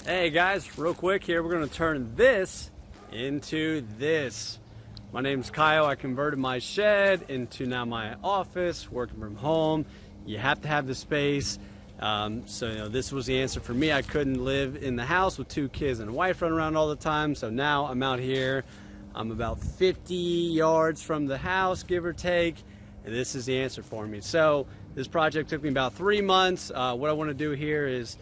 Hey guys, real quick here, we're going to turn this into this. My name's Kyle. I converted my shed into now my office, working from home. You have to have the space. So this was the answer for me. I couldn't live in the house with 2 kids and a wife running around all the time. So now I'm out here. I'm about 50 yards from the house, give or take. And this is the answer for me. So this project took me about 3 months. What I want to do here is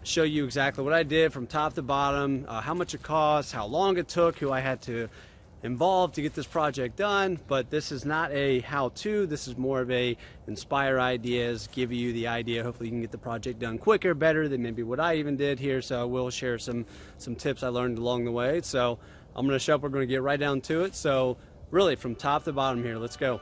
show you exactly what I did from top to bottom, how much it cost, how long it took, who I had to involve to get this project done. But this is not a how-to, this is more of a inspire ideas, give you the idea. Hopefully you can get the project done quicker, better than maybe what I even did here. So I will share some tips I learned along the way. So I'm going to show up, we're going to get right down to it. So really from top to bottom here, let's go.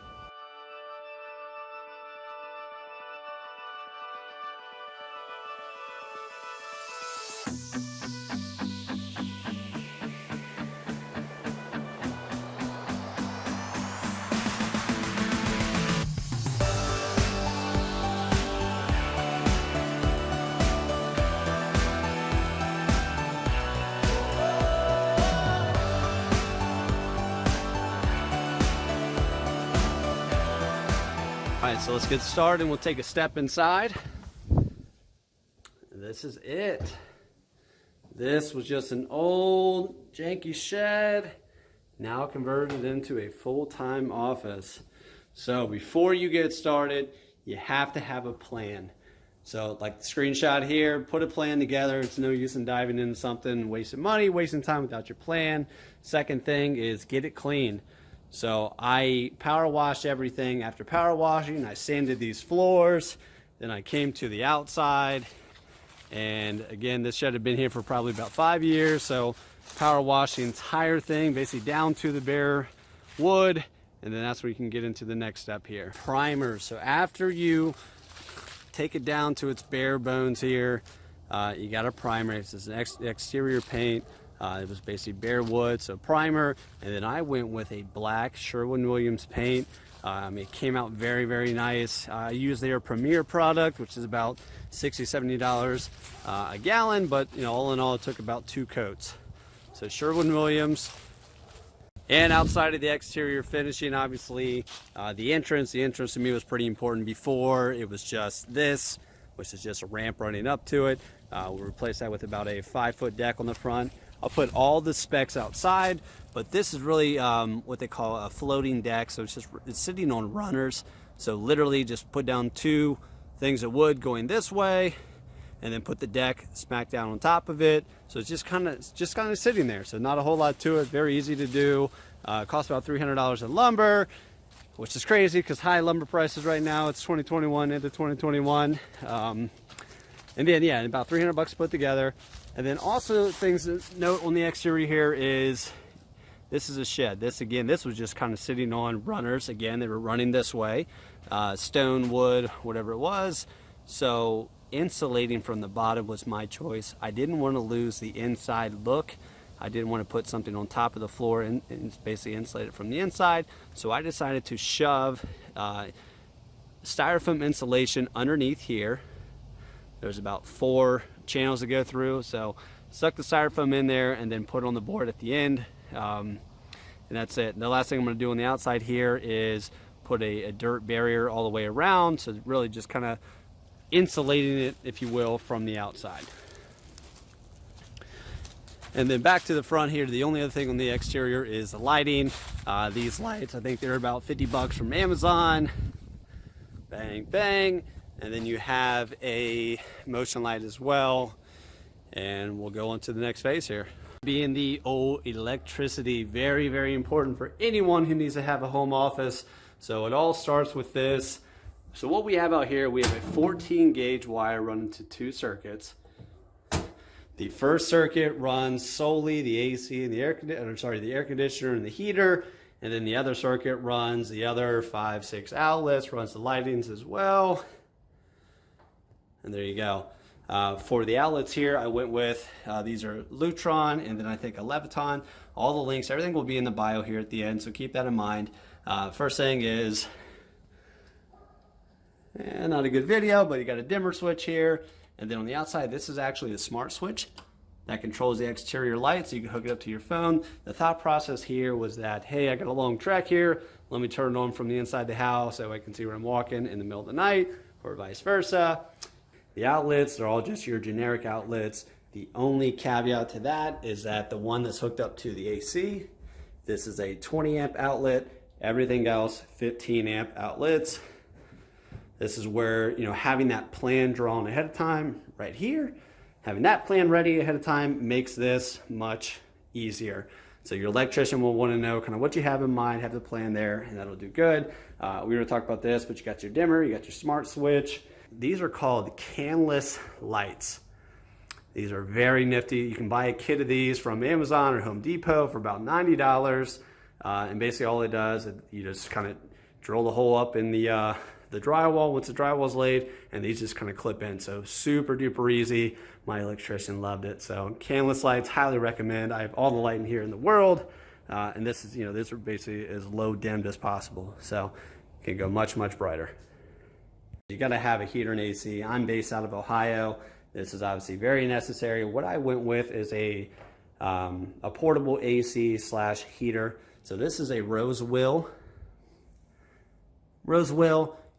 All right, so let's get started and we'll take a step inside. This is it. This was just an old janky shed, now converted into a full-time office. So before you get started, you have to have a plan. So like the screenshot here, put a plan together. It's no use in diving into something, wasting money, wasting time without your plan. Second thing is get it clean. So I power washed everything. After power washing, I sanded these floors. Then I came to the outside. And again, this shed had been here for probably about 5 years. So power washed the entire thing, basically down to the bare wood. And then that's where you can get into the next step here. Primer. So after you take it down to its bare bones here, you got a primer. It's an exterior paint. It was basically bare wood, so primer, and then I went with a black Sherwin-Williams paint. It came out very, very nice. I used their Premier product, which is about $60–70 a gallon, but all in all, it took about 2 coats. So Sherwin-Williams. And outside of the exterior finishing, obviously, the entrance to me was pretty important. Before, it was just this, which is just a ramp running up to it. We'll replace that with about a 5-foot deck on the front. I'll put all the specs outside, but this is really what they call a floating deck. So it's sitting on runners. So literally just put down 2 things of wood going this way, and then put the deck smack down on top of it. So it's just kind of sitting there. So not a whole lot to it. Very easy to do. Costs about $300 in lumber, which is crazy because high lumber prices right now. It's 2021 into 2021. And then yeah, about $300 to put together. And then also things to note on the exterior here is this is a shed. This was just kind of sitting on runners. Again, they were running this way, stone, wood, whatever it was. So insulating from the bottom was my choice. I didn't want to lose the inside look. I didn't want to put something on top of the floor and basically insulate it from the inside. So I decided to shove styrofoam insulation underneath here. There's about 4 channels to go through, so suck the styrofoam in there and then put it on the board at the end, and that's it. And the last thing I'm going to do on the outside here is put a dirt barrier all the way around, so really just kind of insulating it, if you will, from the outside. And then back to the front here, the only other thing on the exterior is the lighting. These lights, I think they're about $50 from Amazon. Bang, bang. And then you have a motion light as well. And we'll go on to the next phase here. Being the old electricity, very, very important for anyone who needs to have a home office. So it all starts with this. So what we have out here, we have a 14 gauge wire running to 2 circuits. The first circuit runs solely the AC and the air conditioner and the heater. And then the other circuit runs the other 5, 6 outlets, runs the lightings as well. And there you go. For the outlets here, I went with, these are Lutron, and then I think a Leviton. All the links, everything will be in the bio here at the end, so keep that in mind. First thing is, not a good video, but you got a dimmer switch here. And then on the outside, this is actually a smart switch that controls the exterior light, so you can hook it up to your phone. The thought process here was that, hey, I got a long trek here, let me turn it on from the inside the house so I can see where I'm walking in the middle of the night, or vice versa. The outlets, they're all just your generic outlets. The only caveat to that is that the one that's hooked up to the AC, this is a 20 amp outlet, everything else 15 amp outlets. This is where, having that plan drawn ahead of time right here, having that plan ready ahead of time makes this much easier. So your electrician will want to know kind of what you have in mind, have the plan there, and that'll do good. We were going to talk about this, but you got your dimmer, you got your smart switch. These are called canless lights. These are very nifty. You can buy a kit of these from Amazon or Home Depot for about $90. And basically all it does, you just kind of drill the hole up in the drywall once the drywall's laid, and these just kind of clip in. So super duper easy. My electrician loved it. So canless lights, highly recommend. I have all the lighting here in the world. And this is, this are basically as low dimmed as possible. So it can go much, much brighter. You got to have a heater and AC. I'm based out of Ohio. This is obviously very necessary. What I went with is a portable AC / heater. So this is a Rosewill.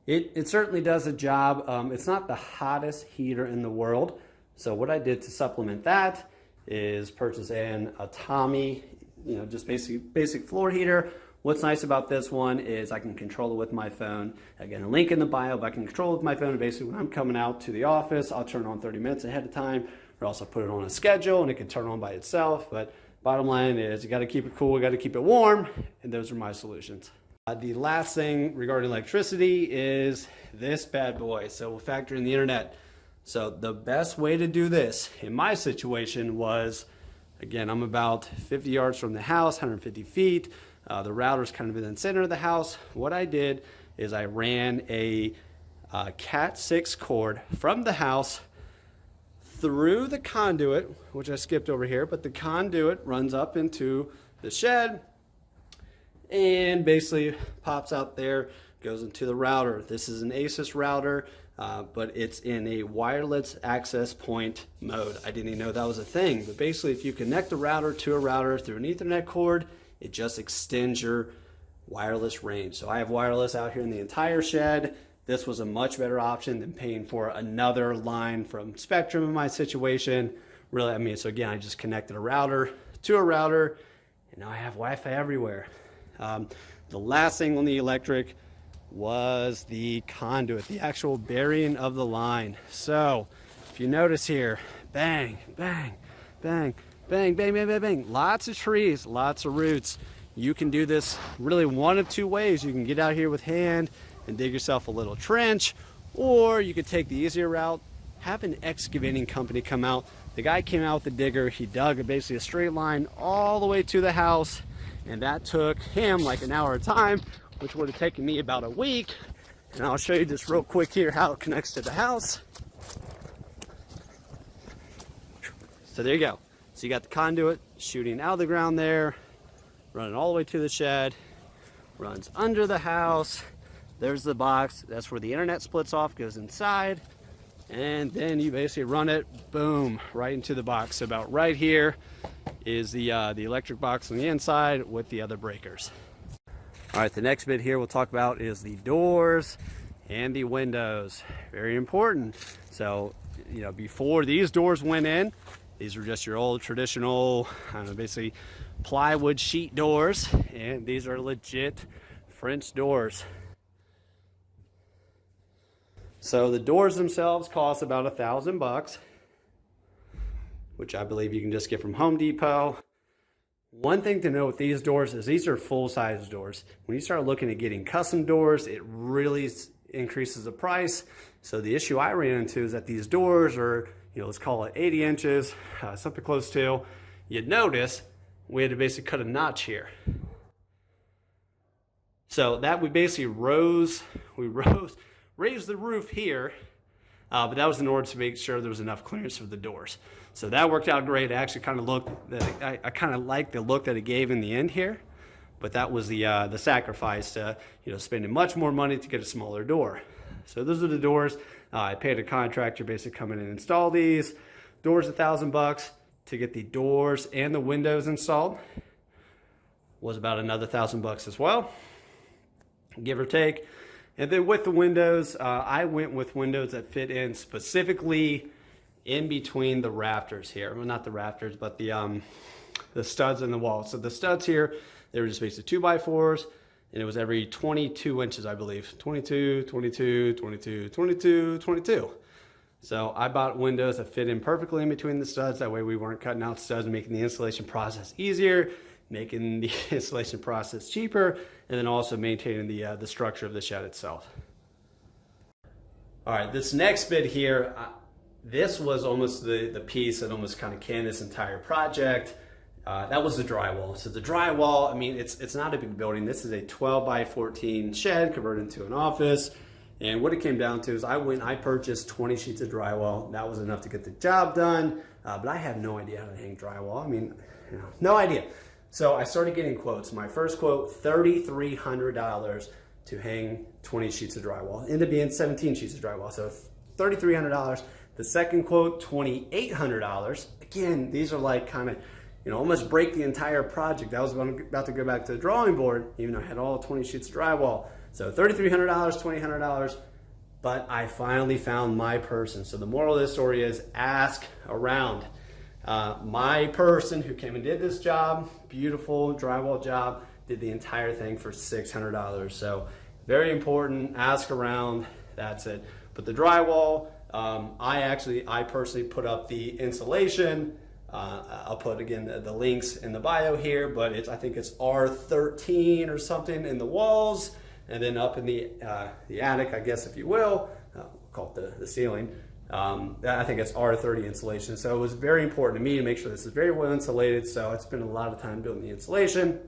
It certainly does a job. It's not the hottest heater in the world. So what I did to supplement that is purchase a Tommy, just basic floor heater. What's nice about this one is I can control it with my phone. Again, a link in the bio, but I can control it with my phone. And basically, when I'm coming out to the office, I'll turn it on 30 minutes ahead of time, or also put it on a schedule, and it can turn on by itself. But bottom line is, you got to keep it cool, you got to keep it warm, and those are my solutions. The last thing regarding electricity is this bad boy. So we'll factor in the internet. So the best way to do this in my situation was, again, I'm about 50 yards from the house, 150 feet. The router's kind of in the center of the house. What I did is I ran a Cat 6 cord from the house through the conduit, which I skipped over here, but the conduit runs up into the shed and basically pops out there, goes into the router. This is an ASUS router, but it's in a wireless access point mode. I didn't even know that was a thing, but basically if you connect the router to a router through an Ethernet cord, it just extends your wireless range. So I have wireless out here in the entire shed. This was a much better option than paying for another line from Spectrum in my situation. Really, so again, I just connected a router to a router, and now I have Wi-Fi everywhere. The last thing on the electric was the conduit, the actual burying of the line. So if you notice here, bang, bang, bang, bang, bang, bang, bang, bang. Lots of trees, lots of roots. You can do this really one of two ways. You can get out here with hand and dig yourself a little trench, or you could take the easier route, have an excavating company come out. The guy came out with the digger. He dug basically a straight line all the way to the house, and that took him like an hour of time, which would have taken me about a week. And I'll show you just real quick here how it connects to the house. So there you go. So you got the conduit shooting out of the ground there, running all the way to the shed, runs under the house. There's the box. That's where the internet splits off, goes inside, and then you basically run it, boom, right into the box. So about right here is the electric box on the inside with the other breakers. All right, the next bit here we'll talk about is the doors and the windows. Very important. So, before these doors went in, these were just your old traditional, basically plywood sheet doors, and these are legit French doors. So the doors themselves cost about $1,000, which I believe you can just get from Home Depot. One thing to know with these doors is these are full-size doors. When you start looking at getting custom doors, it really increases the price. So the issue I ran into is that these doors are, let's call it 80 inches, something close to. You'd notice we had to basically cut a notch here. So that we basically raised the roof here, but that was in order to make sure there was enough clearance for the doors. So that worked out great. I actually kind of looked that I kind of liked the look that it gave in the end here, but that was the sacrifice to, you know, spending much more money to get a smaller door. So those are the doors. I paid a contractor basically come in and install these. Doors $1,000 to get the doors and the windows installed. Was about another $1,000 as well, give or take. And then with the windows, I went with windows that fit in specifically in between the rafters here. Well, not the rafters, but the studs in the wall. So the studs here, they were just basically 2x4s, and it was every 22 inches, I believe. 22, 22, 22, 22, 22. So I bought windows that fit in perfectly in between the studs. That way we weren't cutting out studs, making the installation process easier, making the installation process cheaper, and then also maintaining the structure of the shed itself. All right, this next bit here, this was almost the piece that almost kind of canned this entire project. That was the drywall. So the drywall, I mean, it's not a big building. This is a 12 by 14 shed converted into an office. And what it came down to is I purchased 20 sheets of drywall. That was enough to get the job done, but I have no idea how to hang drywall. I mean, you know, no idea. So I started getting quotes. My first quote, $3,300 to hang 20 sheets of drywall. Ended up being 17 sheets of drywall, so $3,300. The second quote, $2,800. Again, these are like kind of, you know, almost break the entire project. I was about to go back to the drawing board, even though I had all 20 sheets of drywall. So $3,300, $2,800, but I finally found my person. So the moral of this story is ask around. My person who came and did this job, beautiful drywall job, did the entire thing for $600. So very important, ask around, that's it. But the drywall, I personally put up the insulation. I'll put again the links in the bio here, but I think it's R13 or something in the walls, and then up in the attic, I guess if you will, call it the ceiling. I think it's R30 insulation. So it was very important to me to make sure this is very well insulated. So I spent a lot of time doing the insulation.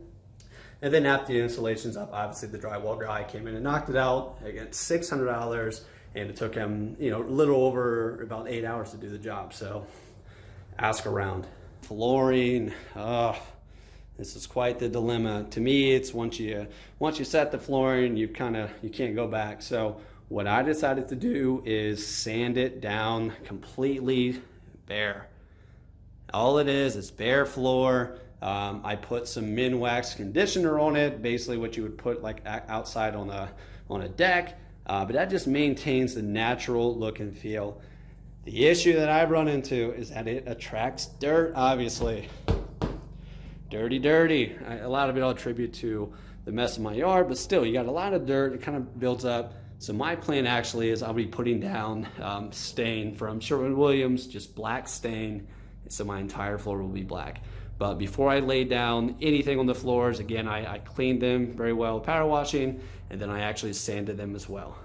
And then after the installation's up, obviously the drywall guy came in and knocked it out. Again, $600, and it took him, you know, a little over about 8 hours to do the job. So ask around. Flooring, this is quite the dilemma. To me, it's once you set the flooring, you can't go back. So what I decided to do is sand it down completely bare. All it is bare floor. I put some Minwax conditioner on it, basically what you would put like outside on a deck, but that just maintains the natural look and feel. The issue that I've run into is that it attracts dirt, obviously. Dirty. A lot of it I'll attribute to the mess in my yard, but still, you got a lot of dirt, it kind of builds up. So my plan actually is I'll be putting down stain from Sherwin-Williams, just black stain, so my entire floor will be black. But before I lay down anything on the floors, again, I cleaned them very well with power washing, and then I actually sanded them as well.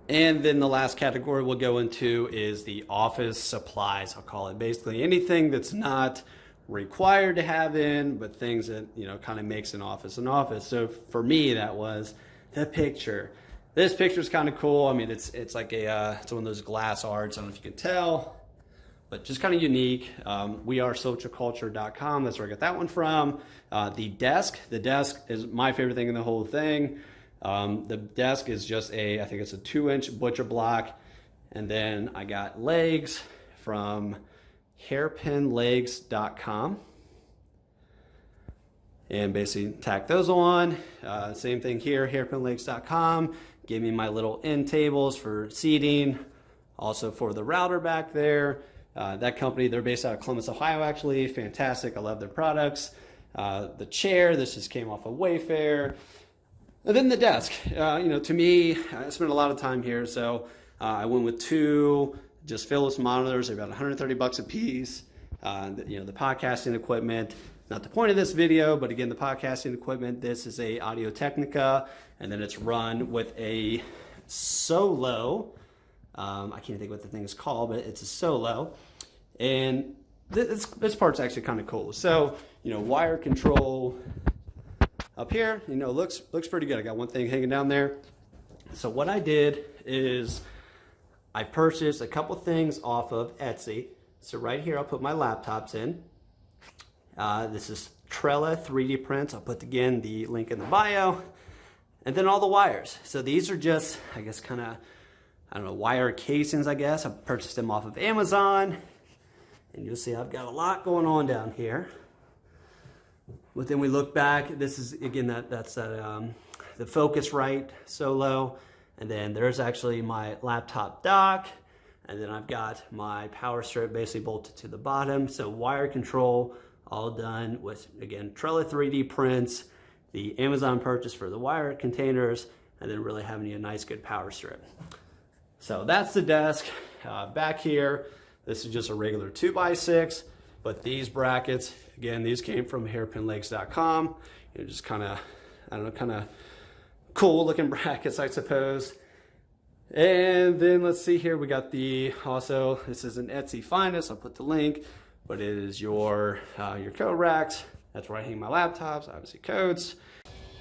And then the last category we'll go into is the office supplies, I'll call it. Basically anything that's not required to have in, but things that, you know, kind of makes an office an office. So for me, that was the picture. This picture is kind of cool. I mean, it's like it's one of those glass arts. I don't know if you can tell, but just kind of unique. wearesocialculture.com. That's where I got that one from. The desk is my favorite thing in the whole thing. The desk is just I think it's a 2-inch butcher block. And then I got legs from hairpinlegs.com. And basically tack those on. Same thing here, hairpinlegs.com. Gave me my little end tables for seating. Also for the router back there. That company, they're based out of Columbus, Ohio, actually. Fantastic, I love their products. The chair, this just came off of Wayfair. And then the desk, you know, to me, I spent a lot of time here, so I went with 2 just Philips monitors. They're about $130 a piece. You know, the podcasting equipment, not the point of this video, but again, the podcasting equipment, this is a Audio Technica, and then it's run with a Solo. I can't think what the thing is called, but it's a Solo. And this part's actually kind of cool. So, you know, wire control up here, you know, looks pretty good. I got one thing hanging down there. So what I did is I purchased a couple things off of Etsy. So right here, I'll put my laptops in. This is Trella 3D prints. I'll put again the link in the bio. And then all the wires. So these are just, I guess, kind of, I don't know, wire casings, I guess. I purchased them off of Amazon. And you'll see I've got a lot going on down here. But then we look back, this is, again, that's the Focusrite Solo. And then there's actually my laptop dock. And then I've got my power strip basically bolted to the bottom. So wire control, all done with, again, Trella 3D prints, the Amazon purchase for the wire containers, and then really having a nice good power strip. So that's the desk. Back here, this is just a regular 2x6, but these brackets, again, these came from hairpinlegs.com. Just kind of, I don't know, kind of cool looking brackets, I suppose. And then let's see here, we got also, this is an Etsy Finest, I'll put the link, but it is your code racks. That's where I hang my laptops, obviously codes.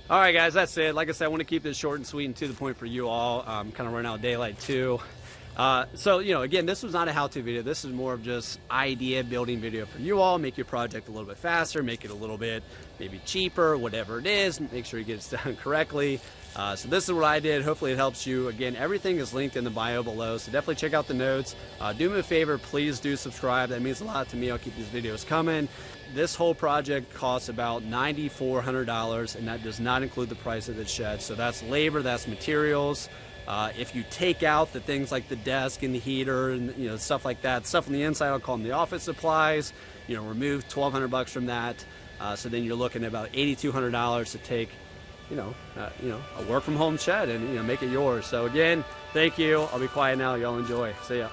All right, guys, that's it. Like I said, I want to keep this short and sweet and to the point for you all. Kind of running out of daylight too. So, again, this was not a how-to video. This is more of just idea building video for you all. Make your project a little bit faster, make it a little bit maybe cheaper, whatever it is. Make sure you get it done correctly. So this is what I did. Hopefully it helps you. Again, everything is linked in the bio below, so definitely check out the notes. Do me a favor, please do subscribe. That means a lot to me. I'll keep these videos coming. This whole project costs about $9,400, and that does not include the price of the shed. So that's labor, that's materials. If you take out the things like the desk and the heater and stuff like that, stuff on the inside, I'll call them the office supplies. Remove $1,200 from that. So then you're looking at about $8,200 to take, a work from home shed and make it yours. So again, thank you. I'll be quiet now. Y'all enjoy. See ya.